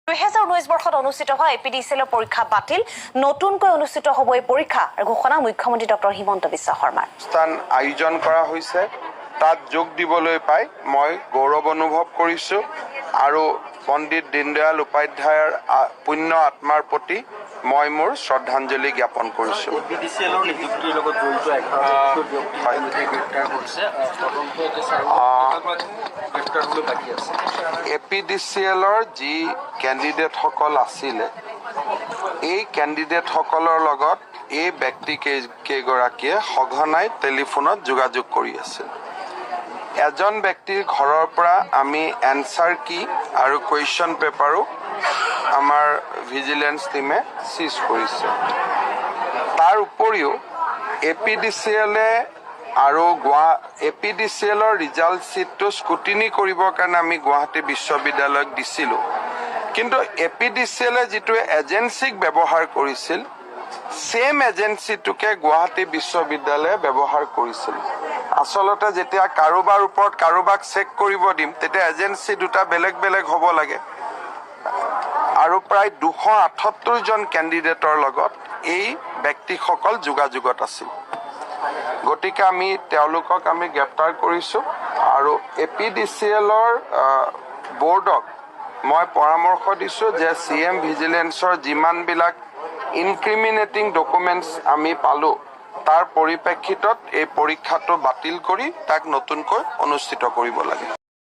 2019 বৰ্ষত অনুষ্ঠিত হোৱা এপিডিচিএলৰ পৰীক্ষা বাতিল নতুনকৈ অনুষ্ঠিত হ'ব এই পৰীক্ষা আৰু ঘোষণা মুখ্যমন্ত্ৰী ডক্টৰ হিমন্ত বিশ্ব শৰ্মাৰ স্থান আয়োজন কৰা হৈছে তাত যোগ দিবলৈ পাই মই গৌৰৱ অনুভৱ কৰিছো আৰু পণ্ডিত দীনদয়াল উপাধ্যায়ৰ পুণ্য আত্মাৰ প্ৰতি মই মোৰ শ্ৰদ্ধাঞ্জলি জ্ঞাপন কৰিছো এপিডিচিএলৰ নিযুক্তিৰ লগত জড়িত 11 ব্যক্তি এপিডিচিএলৰ যি কেণ্ডিডেটসকল আছিলে এই কেণ্ডিডেটসকলৰ লগত এই ব্যক্তি কেইগৰাকীয়ে সঘনাই টেলিফোনত যোগাযোগ কৰি আছিল এজন ব্যক্তিৰ ঘৰৰ পৰা আমি এনসাৰ কি আৰু কুৱেশ্যন পেপাৰো আমাৰ ভিজিলেন্স টিমে সিজ কৰিছে তাৰ উপৰিও এপিডিচিএলে আৰু এপিডিচিএলৰ ৰিজাল্ট চিটটো স্কুটিনি কৰিবৰ কাৰণে আমি গুৱাহাটী বিশ্ববিদ্যালয়ক দিছিলোঁ কিন্তু এপিডিচিএলে যিটো এজেন্সিক ব্যৱহাৰ কৰিছিল সেম এজেন্সিটোকে গুৱাহাটী বিশ্ববিদ্যালয়ে ব্যৱহাৰ কৰিছিল আসলতে যেতিয়া কাৰোবাৰ ওপৰত কাৰোবাক চেক কৰিব দিম তেতিয়া এজেন্সি দুটা বেলেগ বেলেগ হ'ব লাগে আৰু প্ৰায় 278 জন কেণ্ডিডেটৰ লগত এই ব্যক্তিসকল যোগাযোগত আছিল গতিকে আমি তেওঁলোকক আমি গ্ৰেপ্তাৰ কৰিছো আৰু এপিডিচিএলৰ বৰ্ডক মই পৰামৰ্শ দিছো যে সিএম ভিজিলেন্সৰ যিমানবিলাক ইনক্ৰিমিনেটিং ডকুমেন্টছ আমি পালো তাৰ পৰিপ্ৰেক্ষিতত এই পৰীক্ষাটো বাতিল কৰি তাক নতুনকৈ অনুষ্ঠিত কৰিব লাগে